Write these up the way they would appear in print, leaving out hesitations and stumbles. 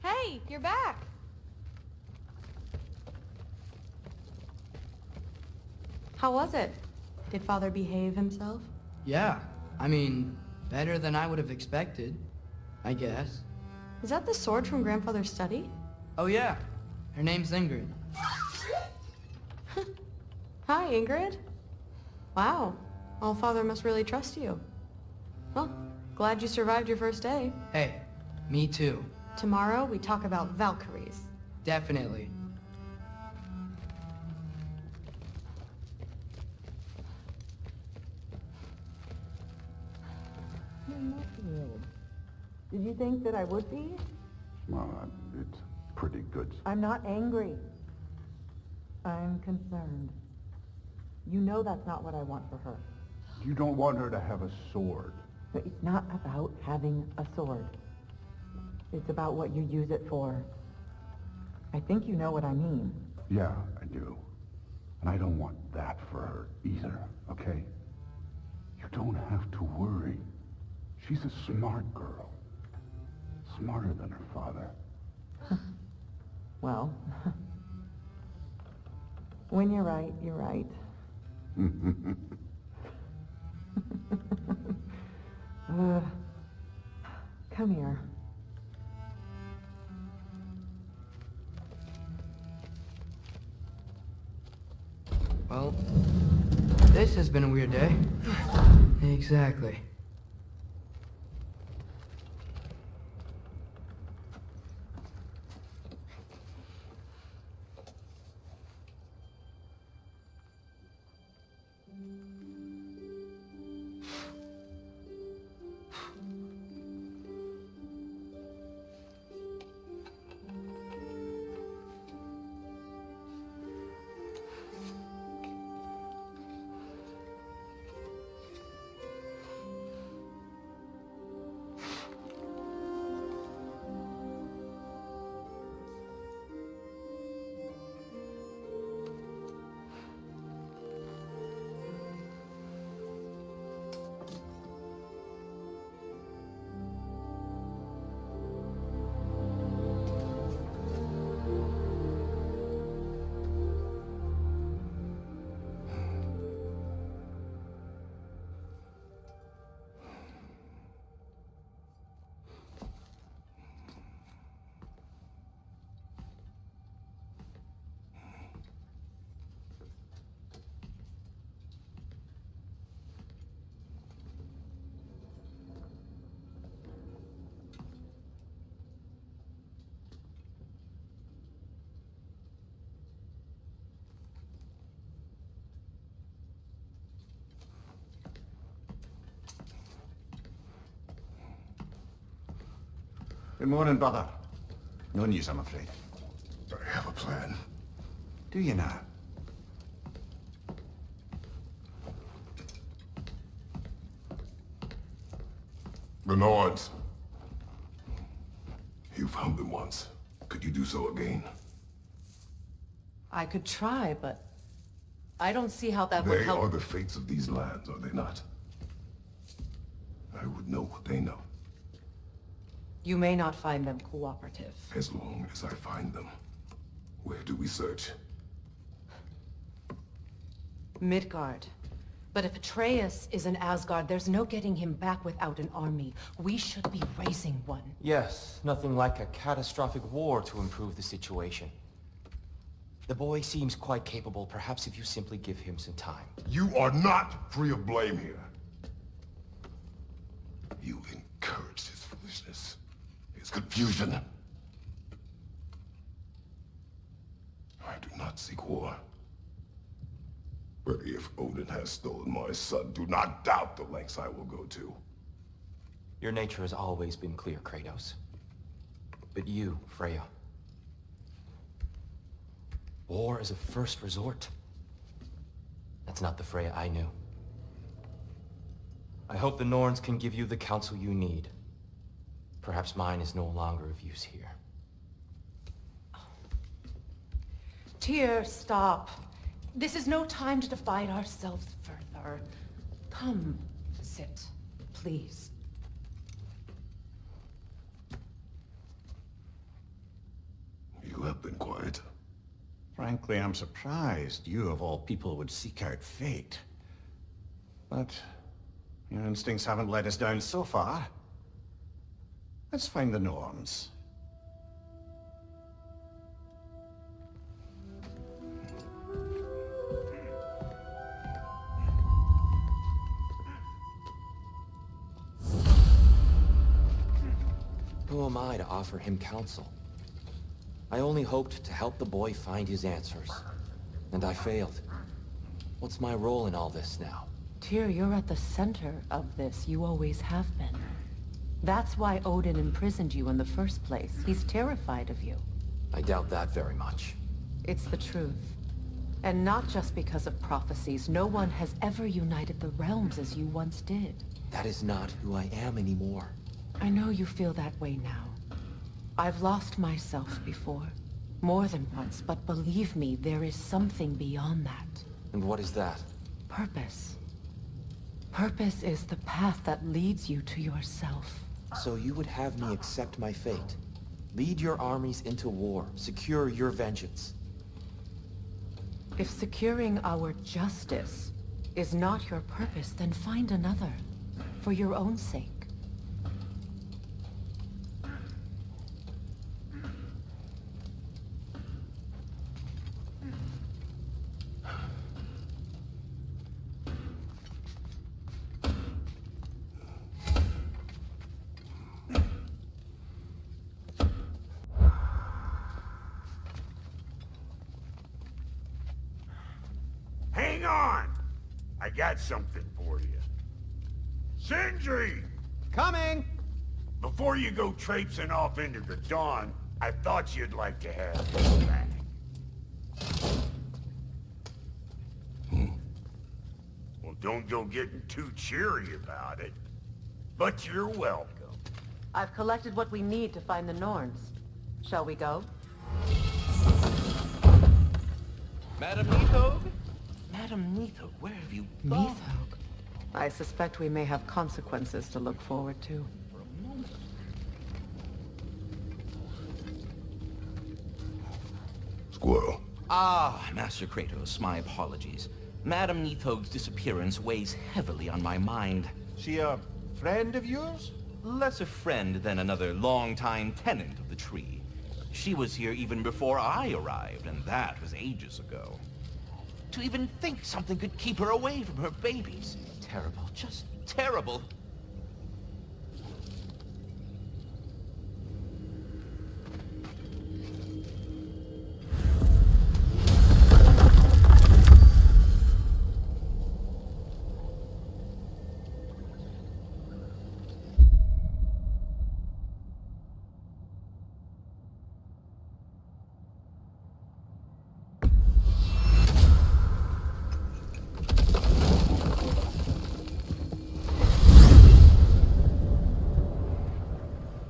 Hey, you're back. How was it? Did Father behave himself? Yeah, I mean, better than I would have expected, I guess. Is that the sword from Grandfather's study? Oh yeah, her name's Ingrid. Hi, Ingrid. Wow, All-Father must really trust you. Well, glad you survived your first day. Hey, me too. Tomorrow, we talk about Valkyries. Definitely. Did you think that I would be? Well, it's pretty good. I'm not angry. I'm concerned. You know that's not what I want for her. You don't want her to have a sword. But it's not about having a sword. It's about what you use it for. I think you know what I mean. Yeah, I do. And I don't want that for her either, okay? You don't have to worry. She's a smart girl. Smarter than her father. Well, when you're right, you're right. Come here. Well, this has been a weird day. Exactly. Good morning, brother. No news, I'm afraid. I have a plan. Do you now? The Nords. You found them once. Could you do so again? I could try, but I don't see how that would They help. are the fates of these lands, are they not? I would know what they know, You may not find them cooperative. as long as I find them. Where do we search? Midgard. But if Atreus is in Asgard, there's no getting him back without an army. We should be raising one. Yes, nothing like a catastrophic war to improve the situation. The boy seems quite capable. Perhaps if you simply give him some time. You are not free of blame here. You encouraged his foolishness, his confusion. not seek war. But if Odin has stolen my son, do not doubt the lengths I will go to. Your nature has always been clear, Kratos. But you, Freya. War is a first resort. That's not the Freya I knew. I hope the Norns can give you the counsel you need. Perhaps mine is no longer of use here. Tyr, stop. This is no time to divide ourselves further. Come, sit, please. You have been quiet. Frankly, I'm surprised you of all people would seek out fate. But your instincts haven't let us down so far. Let's find the Norns. Who am I to offer him counsel? I only hoped to help the boy find his answers. And I failed. What's my role in all this now? Tyr, you're at the center of this. You always have been. That's why Odin imprisoned you in the first place. He's terrified of you. I doubt that very much. It's the truth. And not just because of prophecies. No one has ever united the realms as you once did. That is not who I am anymore. I know you feel that way now. I've lost myself before. More than once, but believe me, there is something beyond that. And what is that? Purpose. Purpose is the path that leads you to yourself. So you would have me accept my fate? Lead your armies into war, secure your vengeance? If securing our justice is not your purpose, then find another. For your own sake. Hang on! I got something for you. Sindri! Coming! Before you go traipsing off into the dawn, I thought you'd like to have this back. Well, don't go getting too cheery about it. But you're welcome. I've collected what we need to find the Norns. Shall we go? Madam Nithog? Madam Nithog, where have you gone? Nithog. I suspect we may have consequences to look forward to. Squirrel. Ah, Master Kratos, my apologies. Madam Nithog's disappearance weighs heavily on my mind. She a friend of yours? Less a friend than another long-time tenant of the tree. She was here even before I arrived, and that was ages ago. To even think something could keep her away from her babies. Terrible, just terrible.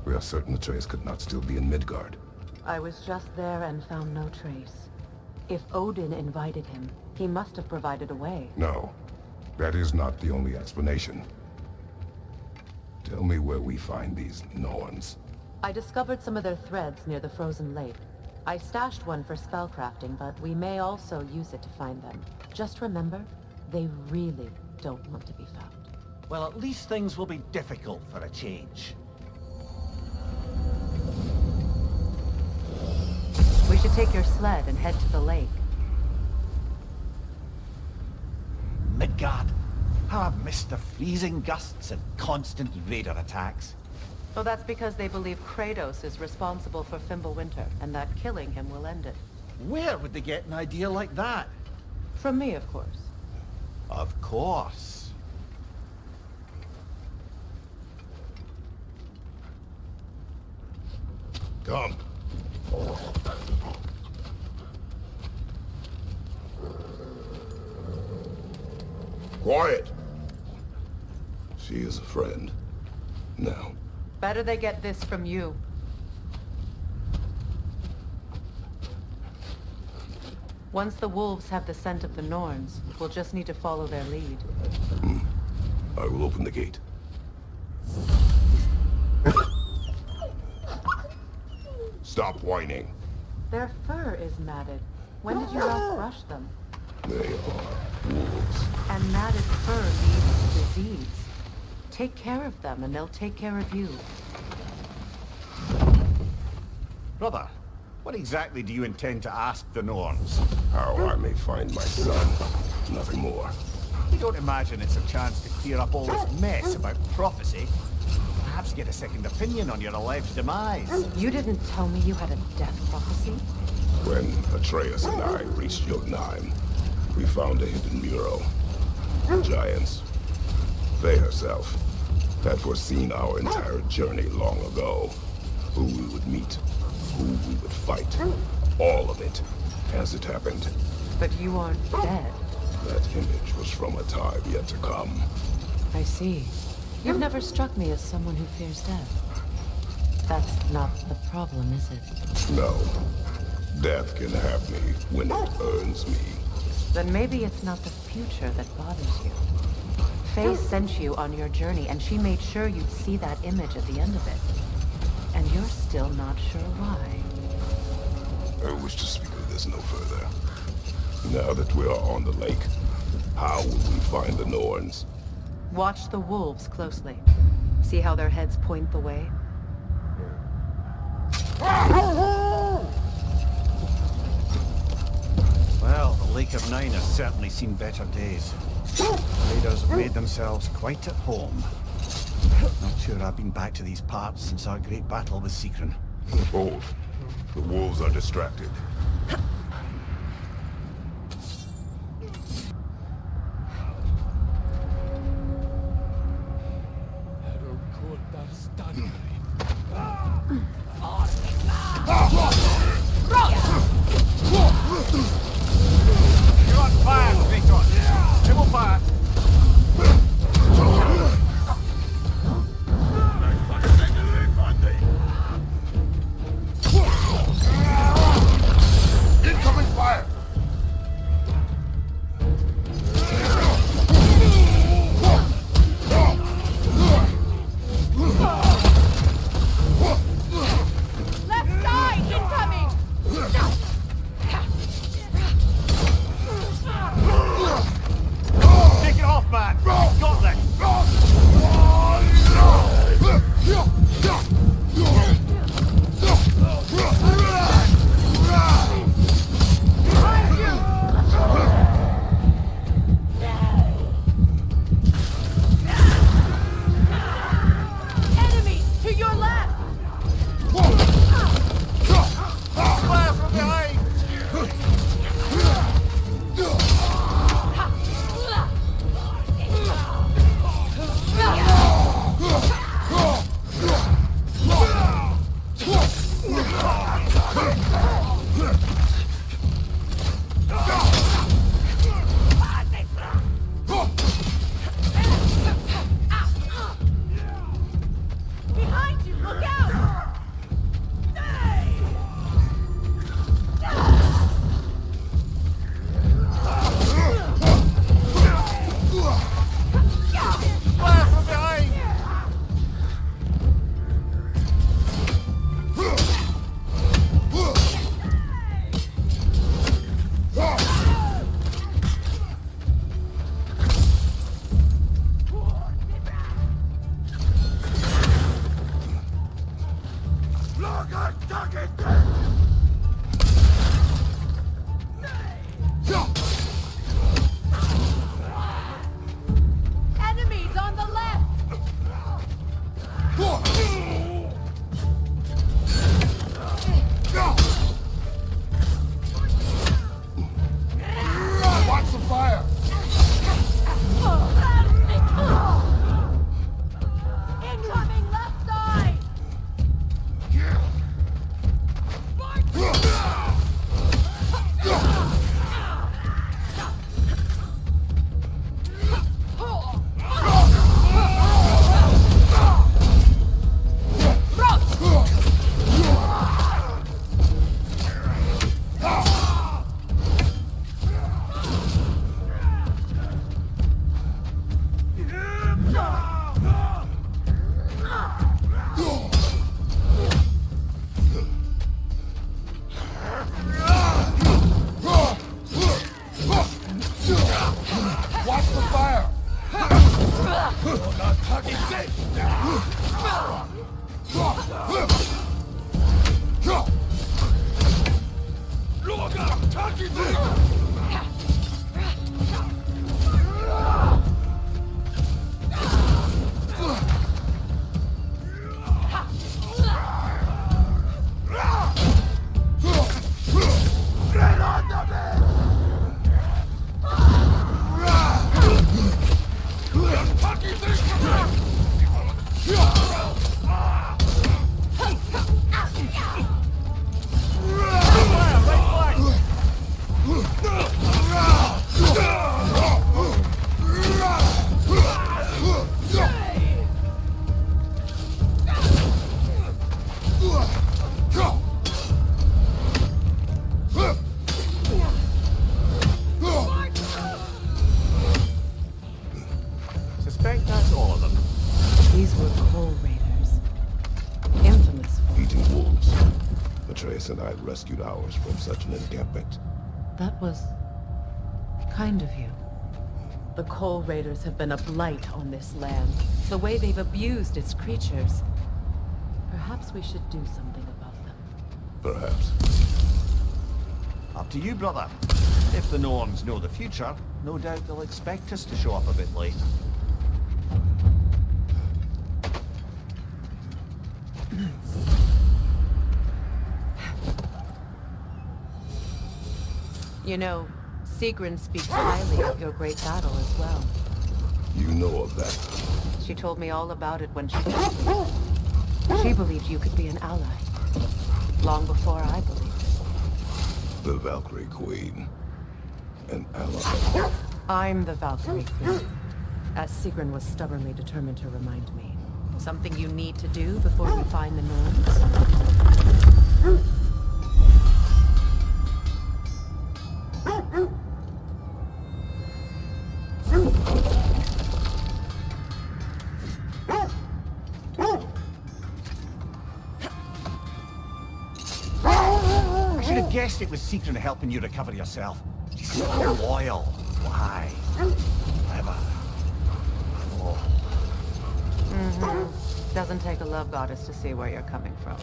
We are certain Atreus could not still be in Midgard. I was just there and found no trace. If Odin invited him, he must have provided a way. No, that is not the only explanation. Tell me where we find these Norns. I discovered some of their threads near the frozen lake. I stashed one for spellcrafting, but we may also use it to find them. Just remember, they really don't want to be found. Well, at least things will be difficult for a change. We should take your sled and head to the lake. Midgard. How I've missed the freezing gusts and constant raider attacks. Well, that's because they believe Kratos is responsible for Fimbulwinter, and that killing him will end it. Where would they get an idea like that? From me, of course. Of course. Come. Quiet. She is a friend. Now. Better they get this from you. Once the wolves have the scent of the Norns, we'll just need to follow their lead. I will open the gate. Stop whining. Their fur is matted. When did you last brush them? They are wolves. And matted fur leads to disease. Take care of them, and they'll take care of you. Brother, what exactly do you intend to ask the Norns? How I may find my son. Nothing more. You don't imagine it's a chance to clear up all this mess about prophecy? Perhaps get a second opinion on your alleged demise? You didn't tell me you had a death prophecy? When Atreus and I reached Jotunheim, we found a hidden mural. Giants. Faye herself had foreseen our entire journey long ago. Who we would meet, who we would fight. All of it, as it happened. But you aren't dead. That image was from a time yet to come. I see. You've never struck me as someone who fears death. That's not the problem, is it? No. Death can have me when it earns me. Then maybe it's not the future that bothers you. Faye sent you on your journey, and she made sure you'd see that image at the end of it. And you're still not sure why. I wish to speak of this no further. Now that we are on the lake, how will we find the Norns? Watch the wolves closely. See how their heads point the way? Well, the Lake of Nine has certainly seen better days. Raiders have made themselves quite at home. Not sure I've been back to these parts since our great battle with Secren. Hold. The wolves are distracted. You're on fire, Kratos! They will fire! Suspect that's all of them. These were coal raiders. Infamous for... Eating wolves. Atreus and I rescued ours from such an encampment. That was... kind of you. The coal raiders have been a blight on this land. The way they've abused its creatures. Perhaps we should do something about them. Perhaps. Up to you, brother. If the Norns know the future, no doubt they'll expect us to show up a bit late. You know, Sigrun speaks highly of your great battle as well. You know of that. She told me all about it when she met me. She believed you could be an ally. Long before I believed it. The Valkyrie Queen. An ally. I'm the Valkyrie Queen. As Sigrun was stubbornly determined to remind me. Something you need to do before we find the Norns? I should have guessed it was Sigrun helping you recover yourself. She's so loyal. Why? Clever. Oh. Mm-hmm. Doesn't take a love goddess to see where you're coming from.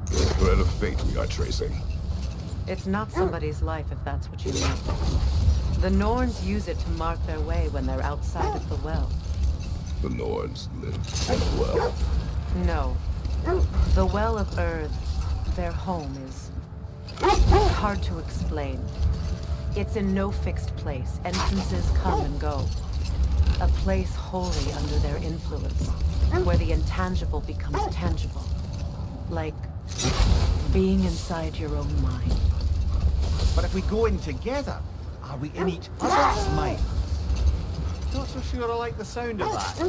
The thread of fate we are tracing. It's not somebody's life if that's what you mean. The Norns use it to mark their way when they're outside of the well. The Norns live in the well. No. The Well of Earth, their home, is hard to explain. It's in no fixed place. Entrances come and go. A place wholly under their influence, where the intangible becomes tangible. Like being inside your own mind. But if we go in together, are we in each other's mind? Not so sure I like the sound of that.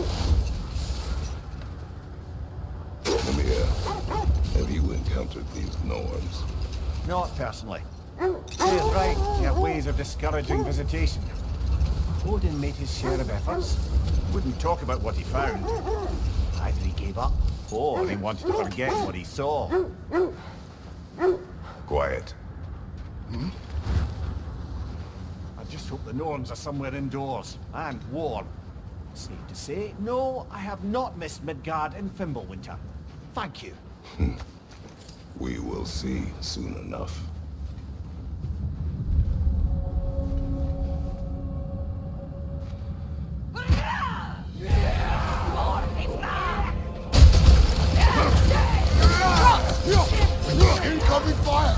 Amir, have you encountered these Norns? Not personally. You're right, you have ways of discouraging visitation. Odin made his share of efforts. Wouldn't talk about what he found. Either he gave up, or he wanted to forget what he saw. Quiet. I just hope the Norns are somewhere indoors, and warm. Safe to say, no, I have not missed Midgard in Fimbulwinter. Thank you. We will see soon enough. Incoming fire!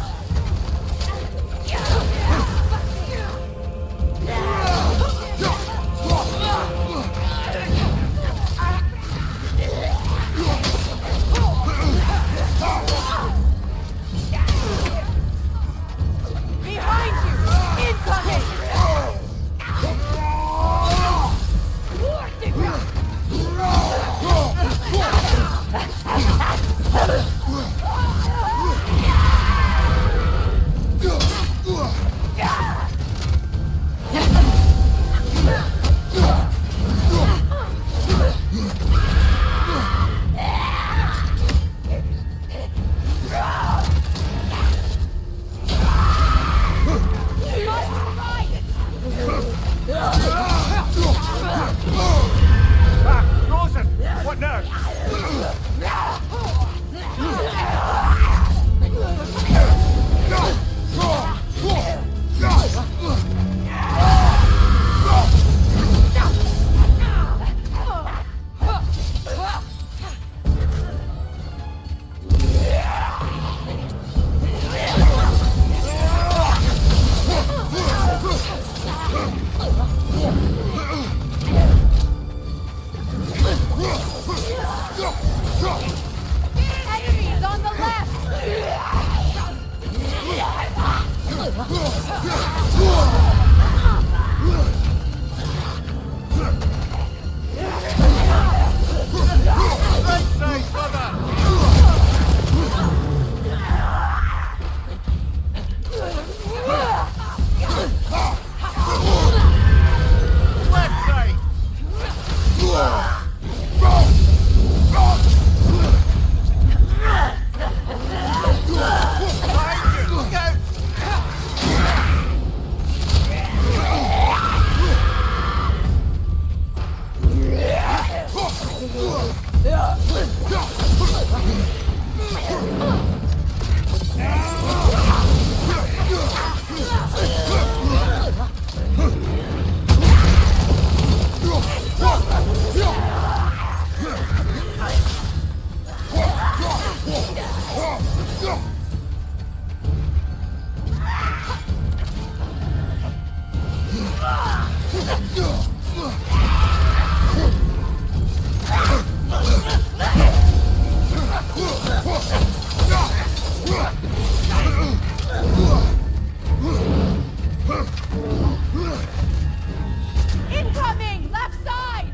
Behind you! Incoming! Incoming! Left side!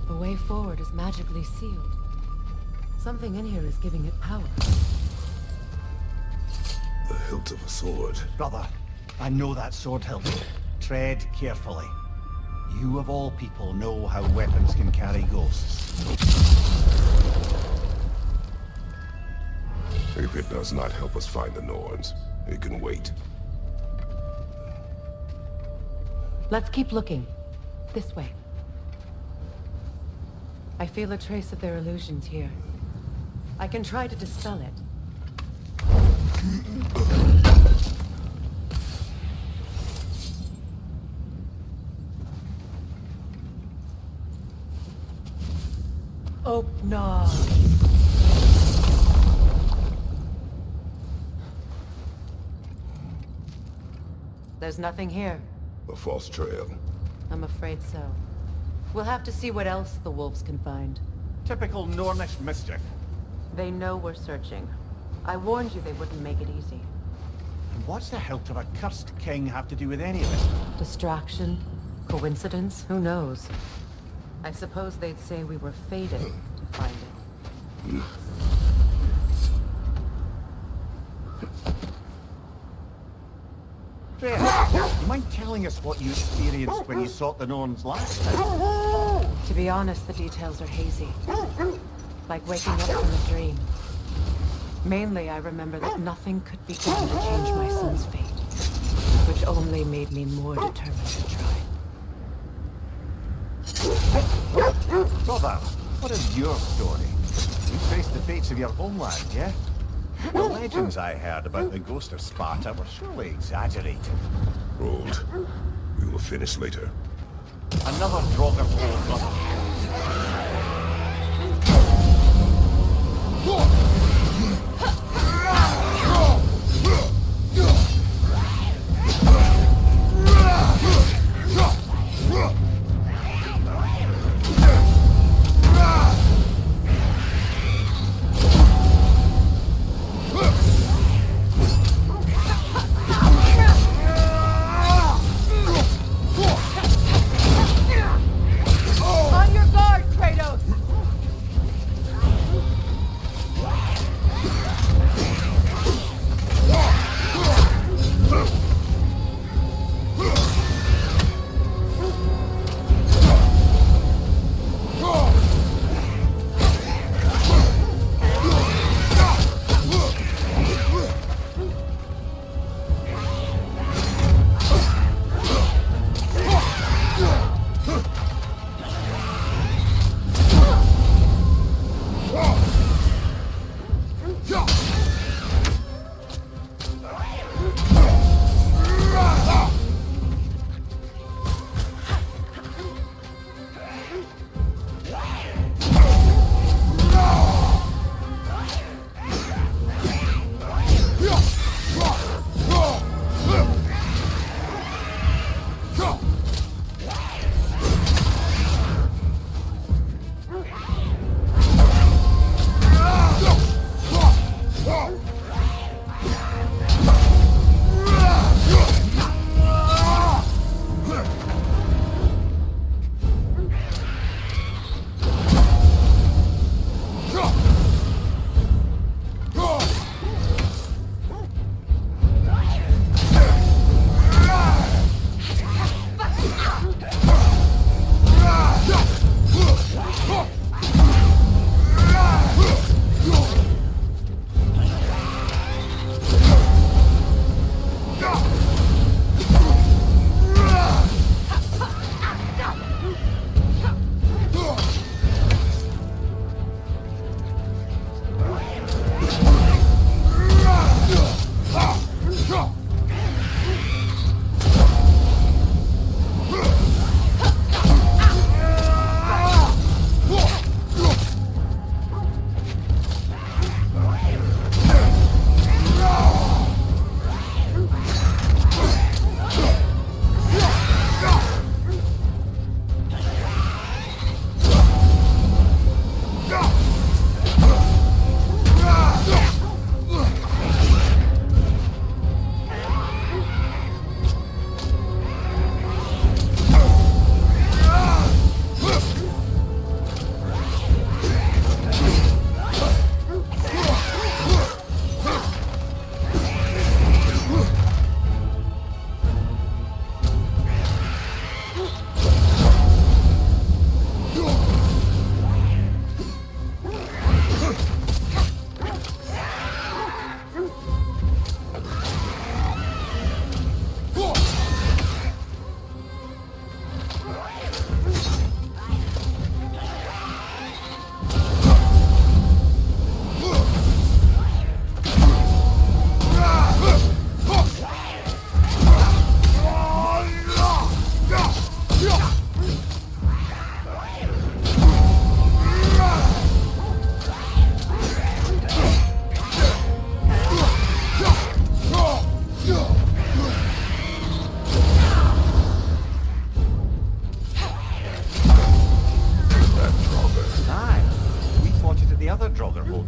The way forward is magically sealed. Something in here is giving it power. The hilt of a sword. Brother, I know that sword hilt. Tread carefully. You of all people know how weapons can carry ghosts. If it does not help us find the Norns, it can wait. Let's keep looking. This way. I feel a trace of their illusions here. I can try to dispel it. Oh, no. There's nothing here. A false trail. I'm afraid so. We'll have to see what else the wolves can find. Typical Nornish mischief. They know we're searching. I warned you they wouldn't make it easy. And what's the hilt of a cursed king have to do with any of it? Distraction? Coincidence? Who knows? I suppose they'd say we were fated to find it. Freya, you mind telling us what you experienced when you sought the Norns last time? To be honest, the details are hazy. Like waking up from a dream. Mainly, I remember that nothing could be done to change my son's fate, which only made me more determined to try. Brother, what is your story? You faced the fates of your homeland, yeah? The legends I heard about the ghost of Sparta were surely exaggerated. Hold. We will finish later. Another drop of old brother.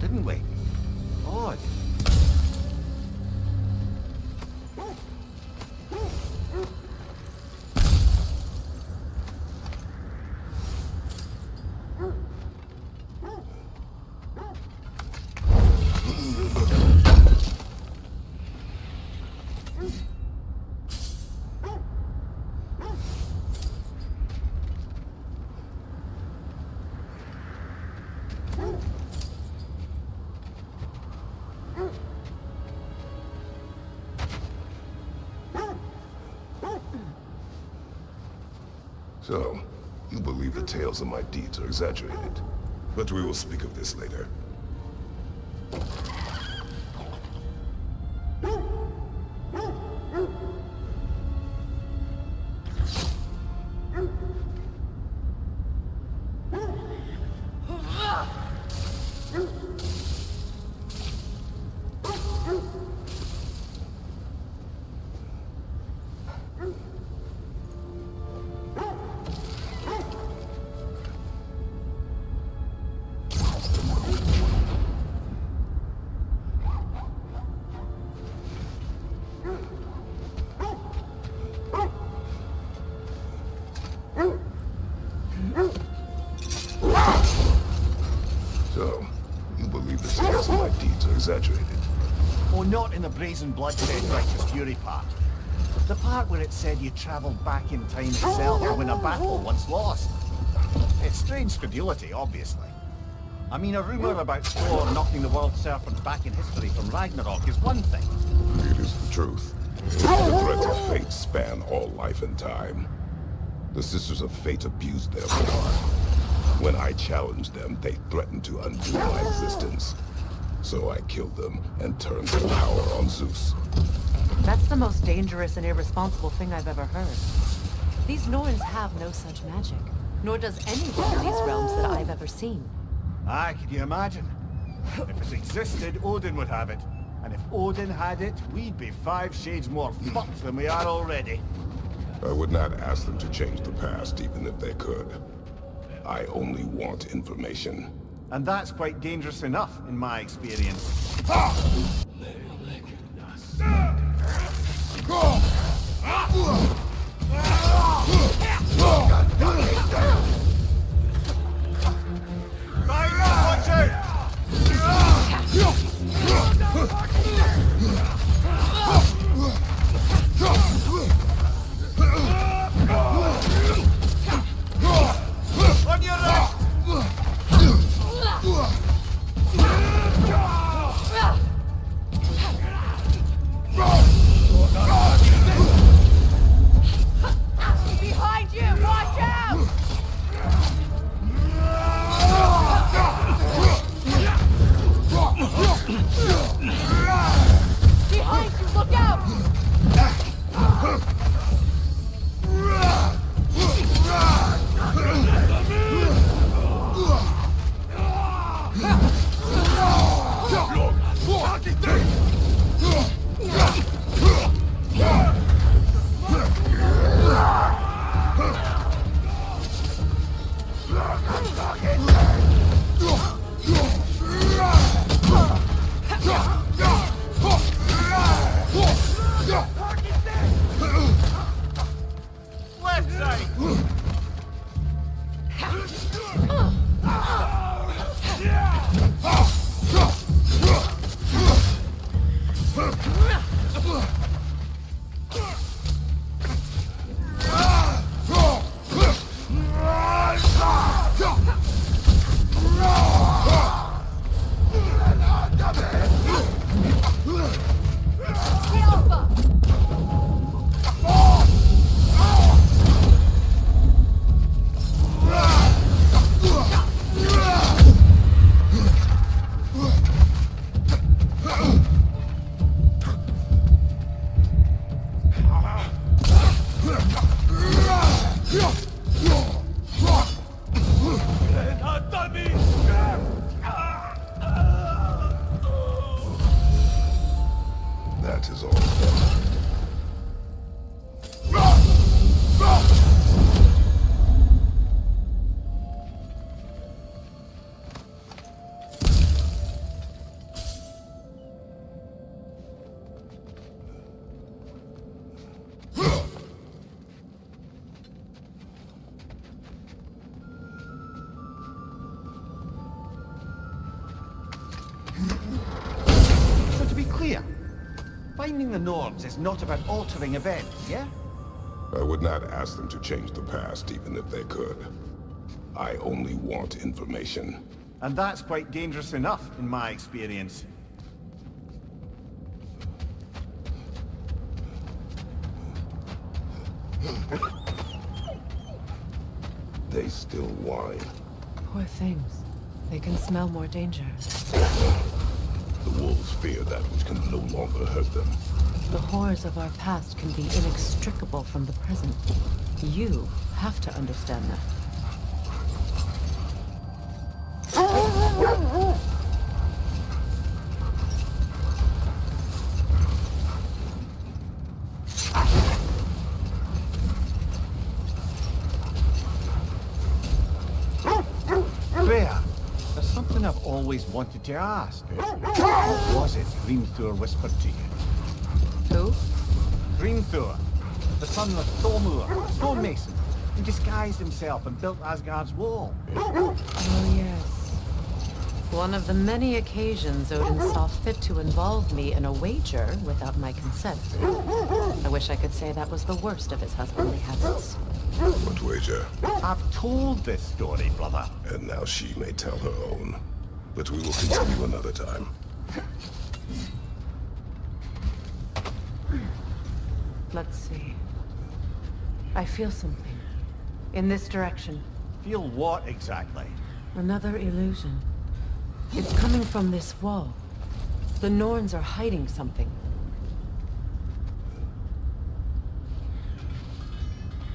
didn't we? Odd. So, you believe the tales of my deeds are exaggerated. But we will speak of this later. So, you believe the tales of my deeds are exaggerated? Oh, not in the brazen bloodshed righteous fury part. The part where it said you travelled back in time itself to win a battle once lost. It's strange credulity, obviously. I mean, a rumour about Thor knocking the world serpent back in history from Ragnarok is one thing. It is the truth. The threats of fate span all life and time. The Sisters of Fate abused their power. When I challenged them, they threatened to undo my existence. So I killed them and turned their power on Zeus. That's the most dangerous and irresponsible thing I've ever heard. These Norns have no such magic, nor does anyone in these realms that I've ever seen. Aye, can you imagine? If it existed, Odin would have it. And if Odin had it, we'd be 5 shades more fucked than we are already. I would not ask them to change the past, even if they could. I only want information. And that's quite dangerous enough, in my experience. Watch out! On your right! clear. Finding the Nords is not about altering events, yeah? I would not ask them to change the past, even if they could. I only want information. And that's quite dangerous enough, in my experience. They still whine. Poor things. They can smell more danger. The wolves fear that which can no longer hurt them. The horrors of our past can be inextricable from the present. You have to understand that. Freya, there's something I've always wanted to ask. What was it Grimthor whispered to you? Who? Grimthor, the son of Thormur, stonemason, who disguised himself and built Asgard's wall. Oh, yes. One of the many occasions Odin saw fit to involve me in a wager without my consent. I wish I could say that was the worst of his husbandly habits. What wager? I've told this story, brother. And now she may tell her own. But we will continue another time. Let's see. I feel something. In this direction. Feel what exactly? Another illusion. It's coming from this wall. The Norns are hiding something.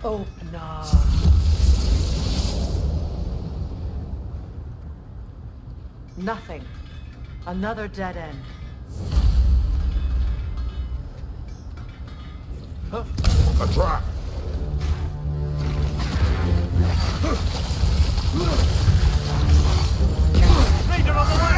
Open up. Nothing. Another dead end. A trap! Raider on the way!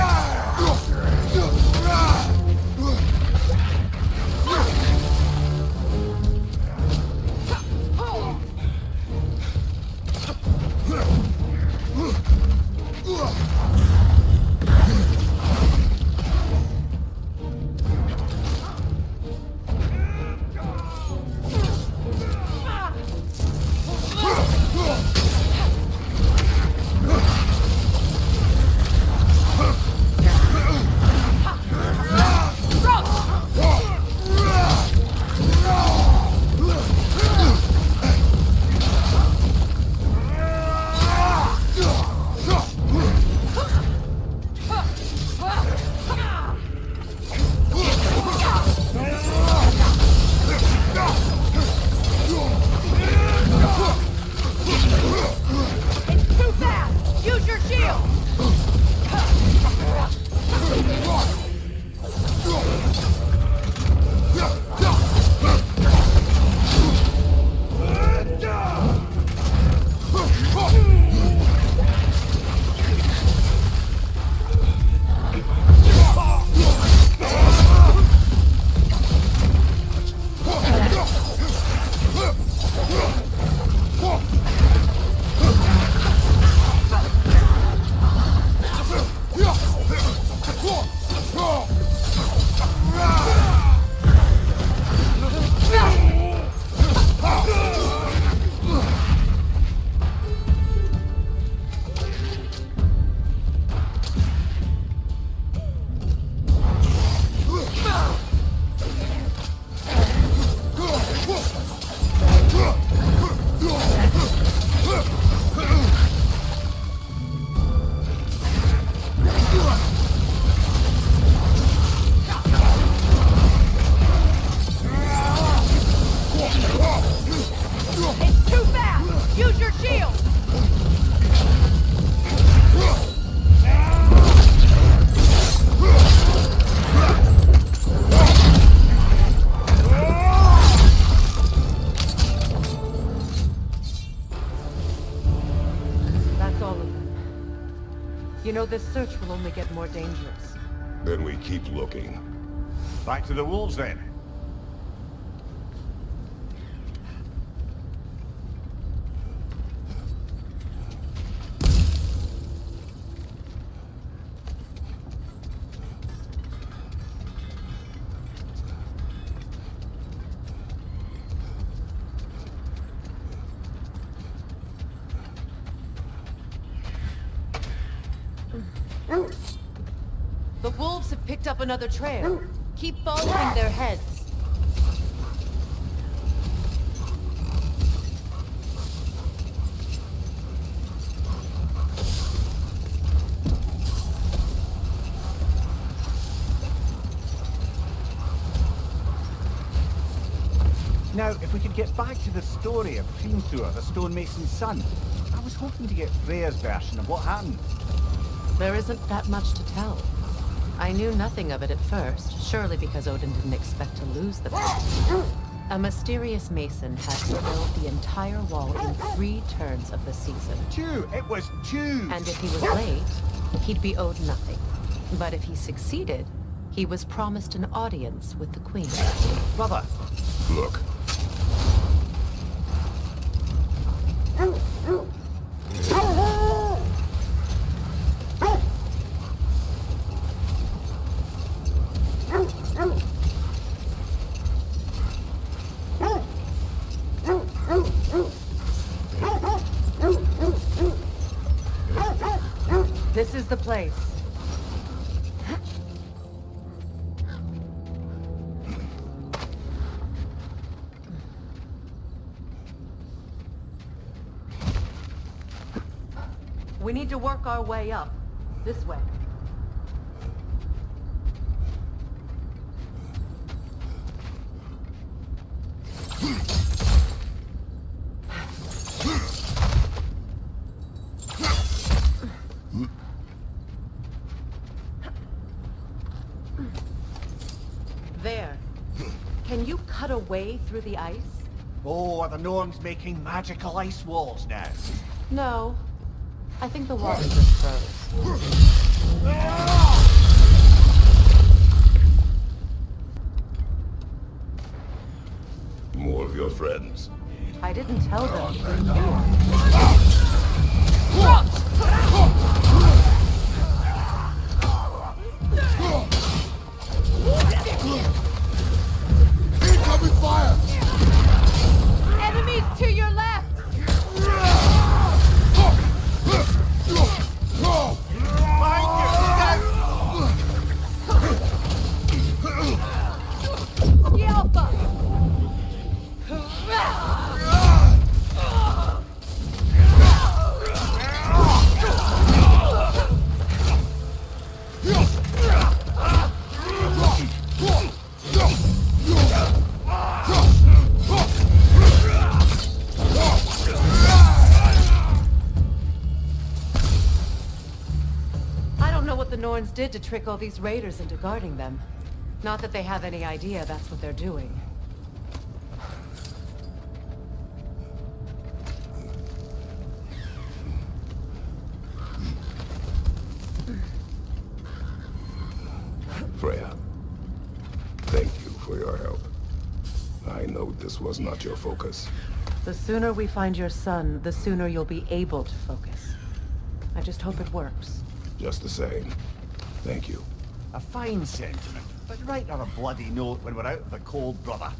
You know, this search will only get more dangerous. Then we keep looking. Back to the wolves, then. The wolves have picked up another trail. Keep following their heads. Now, if we could get back to the story of Hrimthur, the stonemason's son. I was hoping to get Freya's version of what happened. There isn't that much to tell. I knew nothing of it at first, surely because Odin didn't expect to lose the battle. A mysterious mason had to build the entire wall in 3 turns of the season. 2! It was 2! And if he was late, he'd be owed nothing. But if he succeeded, he was promised an audience with the queen. Brother! Look. This is the place. We need to work our way up. This way. There. Can you cut a way through the ice? Oh, are the Norns making magical ice walls now? No. I think the water just froze. More of your friends. I didn't tell them. Incoming fire! Enemies to your left! Norns did to trick all these raiders into guarding them. Not that they have any idea that's what they're doing. Freya, thank you for your help. I know this was not your focus. The sooner we find your son, the sooner you'll be able to focus. I just hope it works. Just the same. Thank you. A fine sentiment, but write on a bloody note when we're out of the cold, brother.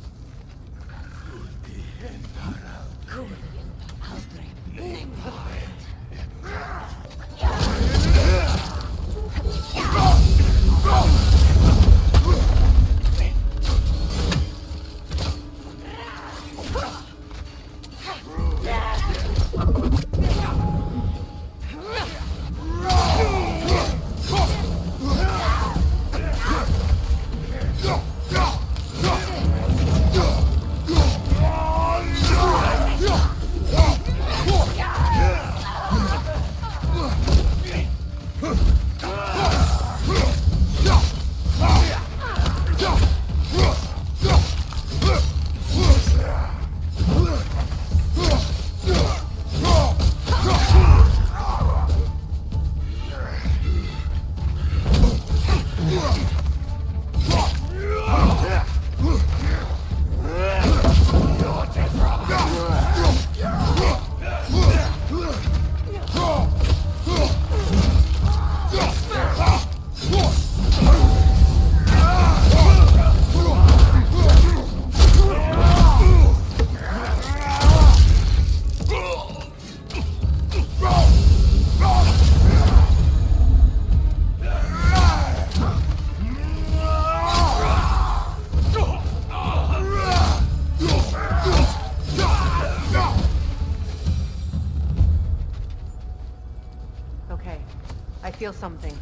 feel something.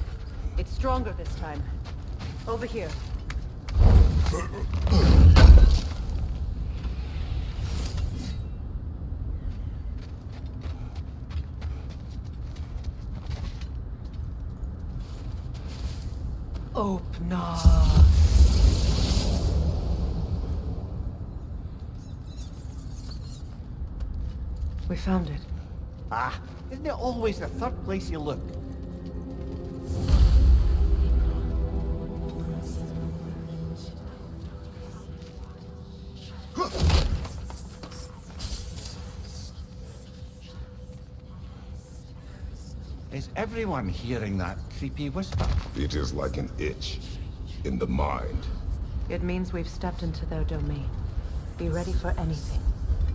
It's stronger this time. Over here. Open up. We found it. Ah, isn't it always the third place you look? Is everyone hearing that creepy whisper? It is like an itch in the mind. It means we've stepped into their domain. Be ready for anything.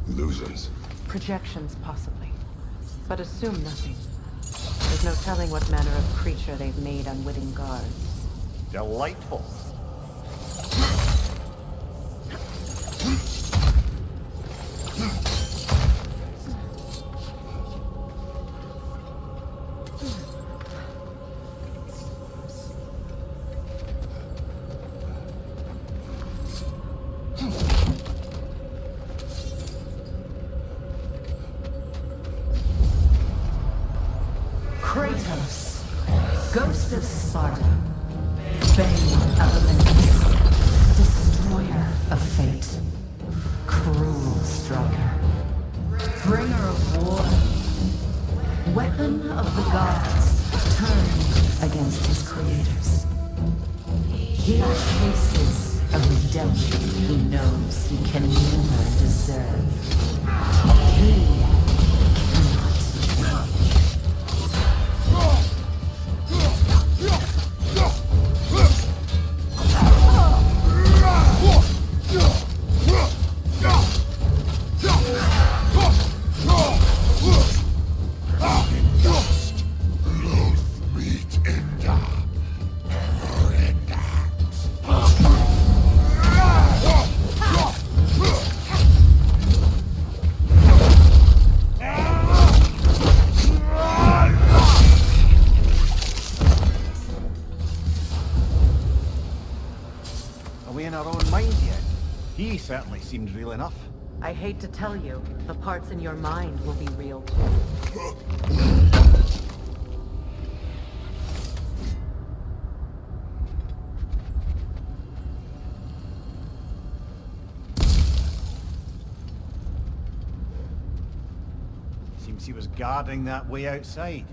Illusions. Projections, possibly. But assume nothing. There's no telling what manner of creature they've made unwitting guards. Delightful. Kratos, Ghost of Sparta, Bane of Olympus, Destroyer of Fate, Cruel Striker, Bringer of War, Weapon of the Gods, turned against his creators. He faces a redemption he knows he can never deserve. He Are we in our own mind yet? He certainly seemed real enough. I hate to tell you, the parts in your mind will be real too. Seems he was guarding that way outside.